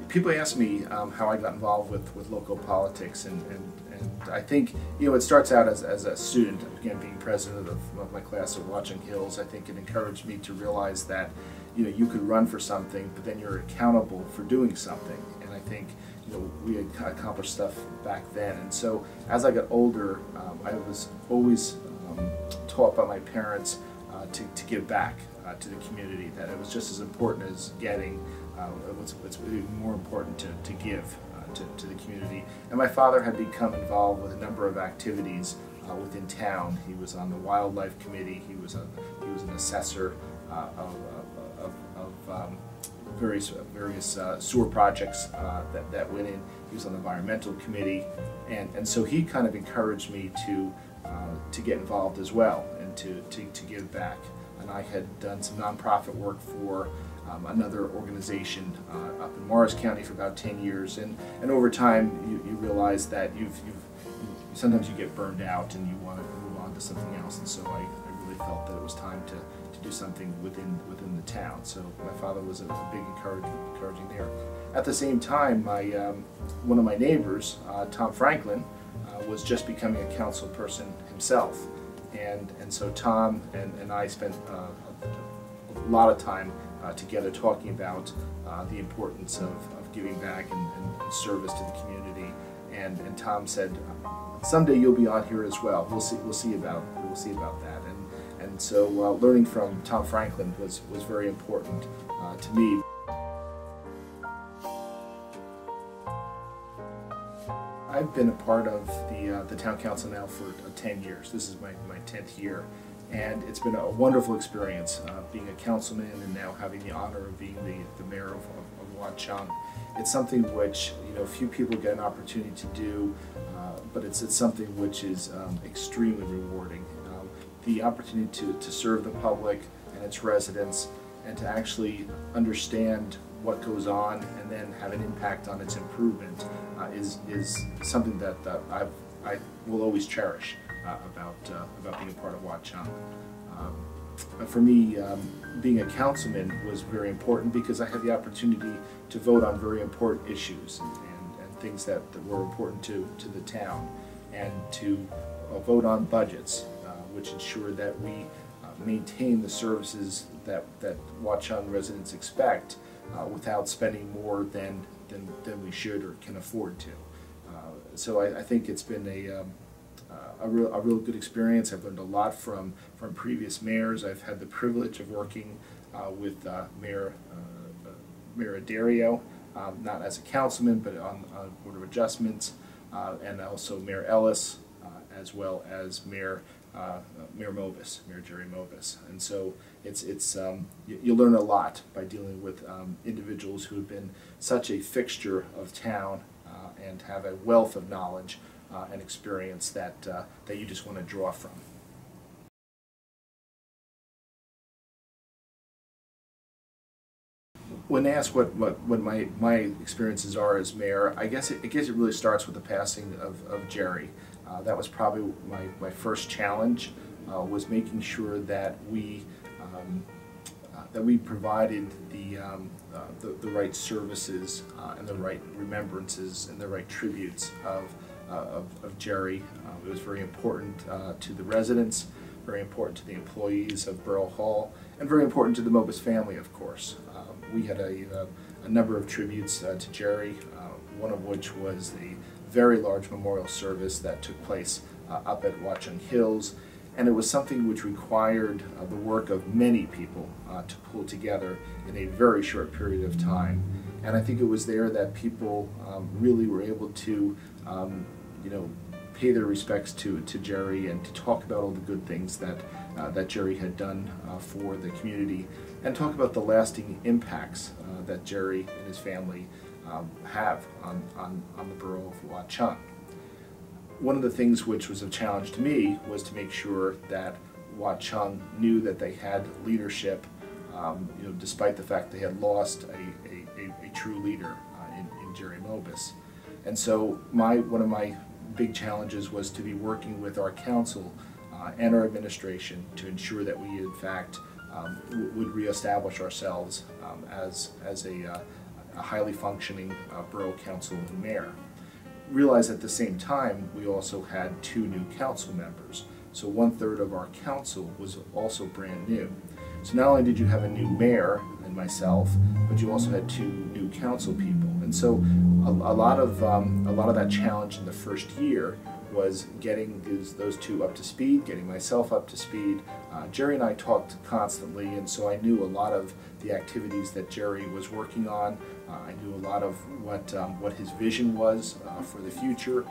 People ask me how I got involved with local politics, and I think, you know, it starts out as a student. Again, being president of my class at Watchung Hills, I think it encouraged me to realize that, you know, you could run for something, but then you're accountable for doing something. And I think, you know, we had accomplished stuff back then. And so as I got older, I was always taught by my parents to give back to the community, that it was just as important as getting. It's more important to give to the community. And my father had become involved with a number of activities within town. He was on the wildlife committee. He was an assessor of various sewer projects that went in. He was on the environmental committee, and so he kind of encouraged me to get involved as well and to give back. And I had done some nonprofit work for another organization up in Morris County for about 10 years, and over time you realize that sometimes you get burned out and you want to move on to something else, and so I really felt that it was time to do something within the town. So my father was a big encouraging there. At the same time, one of my neighbors, Tom Franklin, was just becoming a council person himself, and so Tom and I spent a lot of time together talking about the importance of giving back and service to the community. And Tom said, someday you'll be on here as well. We'll see about that. And so learning from Tom Franklin was very important to me. I've been a part of the town council now for 10 years. This is my 10th year. And it's been a wonderful experience being a councilman and now having the honor of being the mayor of Watchung. It's something which, you know, few people get an opportunity to do, but it's something which is extremely rewarding. The opportunity to serve the public and its residents, and to actually understand what goes on and then have an impact on its improvement is something that I will always cherish about being a part of Watchung. For me, being a councilman was very important because I had the opportunity to vote on very important issues and things that were important to the town, and to vote on budgets which ensure that we maintain the services that Watchung residents expect without spending more than we should or can afford to. So I think it's been a real good experience. I've learned a lot from previous mayors. I've had the privilege of working with Mayor Dario, not as a councilman, but on Board of Adjustments, and also Mayor Ellis, as well as Mayor Mobus, Mayor Jerry Mobus. And so you learn a lot by dealing with individuals who have been such a fixture of town and have a wealth of knowledge and experience that you just want to draw from. When asked what my experiences are as mayor, I guess it really starts with the passing of Jerry. That was probably my first challenge, was making sure that we provided the right services and the right remembrances and the right tributes of Jerry. It was very important to the residents, very important to the employees of Borough Hall, and very important to the Mobus family, of course. We had a number of tributes to Jerry, one of which was the very large memorial service that took place up at Watchung Hills, and it was something which required the work of many people to pull together in a very short period of time. And I think it was there that people really were able to pay their respects to Jerry and to talk about all the good things that Jerry had done for the community, and talk about the lasting impacts that Jerry and his family have on the borough of Watchung. One of the things which was a challenge to me was to make sure that Watchung knew that they had leadership, despite the fact they had lost a true leader in Jerry Mobus. And so one of my big challenges was to be working with our council and our administration to ensure that we, in fact, would reestablish ourselves as a highly functioning borough council and mayor. Realize at the same time we also had 2 new council members. So 1/3 of our council was also brand new. So not only did you have a new mayor and myself, but you also had 2 new council people. And so a lot of that challenge in the first year was getting those 2 up to speed, getting myself up to speed. Jerry and I talked constantly, and so I knew a lot of the activities that Jerry was working on. I knew a lot of what his vision was for the future.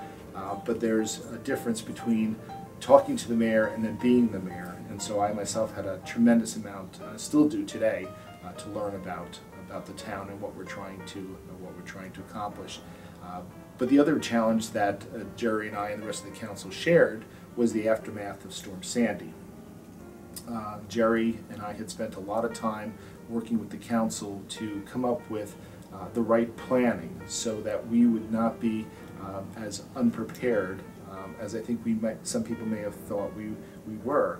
But there's a difference between talking to the mayor and then being the mayor. And so I myself had a tremendous amount, still do today, to learn about the town and what we're trying to accomplish. But the other challenge that Jerry and I and the rest of the council shared was the aftermath of Storm Sandy. Jerry and I had spent a lot of time working with the council to come up with the right planning so that we would not be as unprepared as I think some people may have thought we were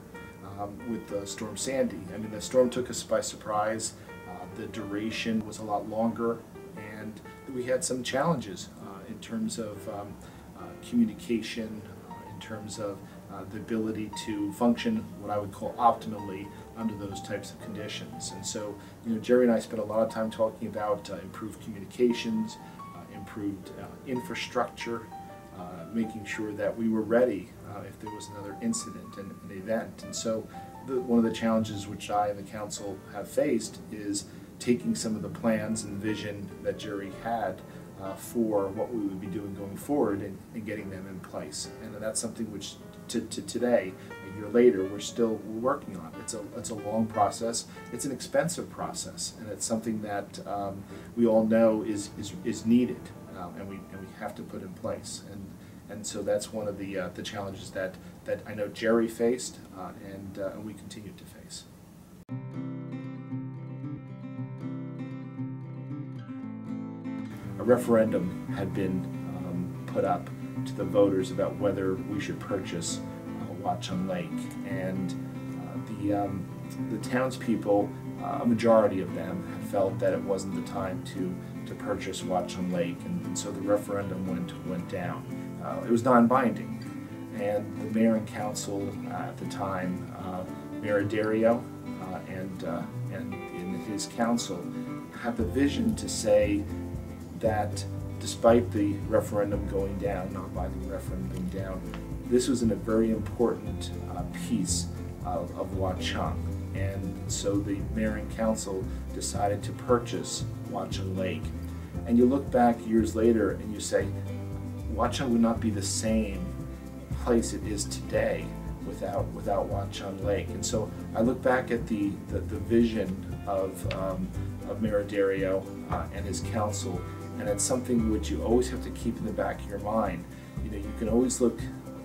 with Storm Sandy. I mean, the storm took us by surprise. The duration was a lot longer, and we had some challenges in terms of communication, in terms of the ability to function what I would call optimally under those types of conditions. And so, Jerry and I spent a lot of time talking about improved communications, improved infrastructure, making sure that we were ready if there was another incident and an event. And so one of the challenges which I and the council have faced is taking some of the plans and vision that Jerry had for what we would be doing going forward and getting them in place. And that's something which to today, a year later, we're working on. It's a long process. It's an expensive process, and it's something that we all know is needed, and we have to put in place. And so that's one of the challenges that I know Jerry faced, and we continue to face. A referendum had been put up to the voters about whether we should purchase Watchung Lake, and the townspeople, a majority of them, had felt that it wasn't the time to purchase Watchung Lake, and so the referendum went down. It was non-binding, and the mayor and council at the time, Mayor Dario and in his council, had the vision to say that despite the referendum going down, non-binding referendum going down, this was a very important piece of Watchung. And so the mayor and council decided to purchase Watchung Lake. And you look back years later and you say, Watchung would not be the same place it is today without Watchung Lake. And so I look back at the vision of Mayor Dario and his council, and it's something which you always have to keep in the back of your mind. You can always look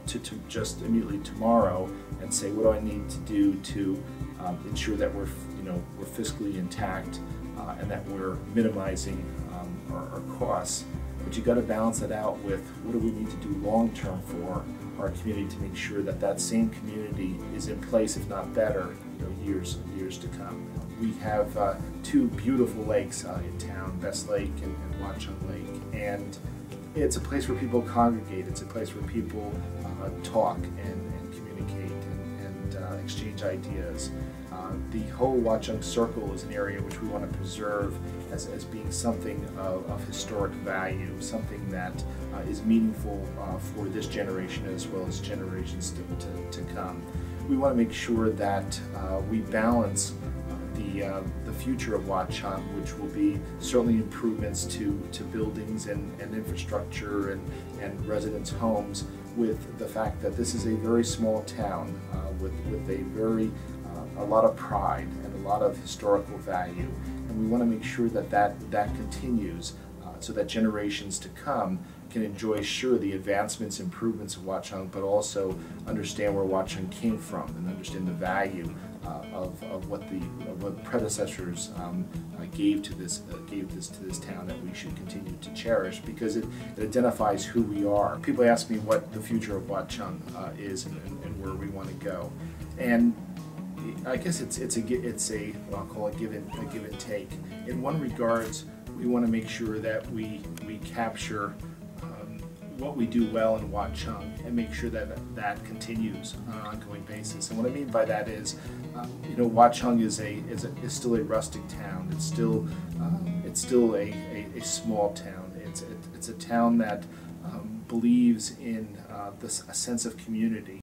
to just immediately tomorrow and say, what do I need to do to ensure that we're fiscally intact and that we're minimizing our costs. But you got to balance it out with what do we need to do long term for our community to make sure that that same community is in place, if not better, years to come. We have 2 beautiful lakes in town, Best Lake and Watchung Lake, and it's a place where people congregate. It's a place where people talk and communicate and exchange ideas. The whole Watchung Circle is an area which we want to preserve as being something of historic value, something that is meaningful for this generation as well as generations to come. We want to make sure that we balance the future of Watchung, which will be certainly improvements to buildings and infrastructure and residents' homes, with the fact that this is a very small town with a lot of pride and a lot of historical value, and we want to make sure that continues so that generations to come can enjoy, sure, the advancements, improvements of Watchung, but also understand where Watchung came from and understand the value of what predecessors gave to this town that we should continue to cherish, because it identifies who we are. People ask me what the future of Watchung is and where we want to go, and I guess it's a I'll call it give and take. In one regards, we want to make sure that we capture what we do well in Watchung and make sure that that continues on an ongoing basis. And what I mean by that is, you know, Watchung is still a rustic town. It's still a small town. It's a town that believes in a sense of community,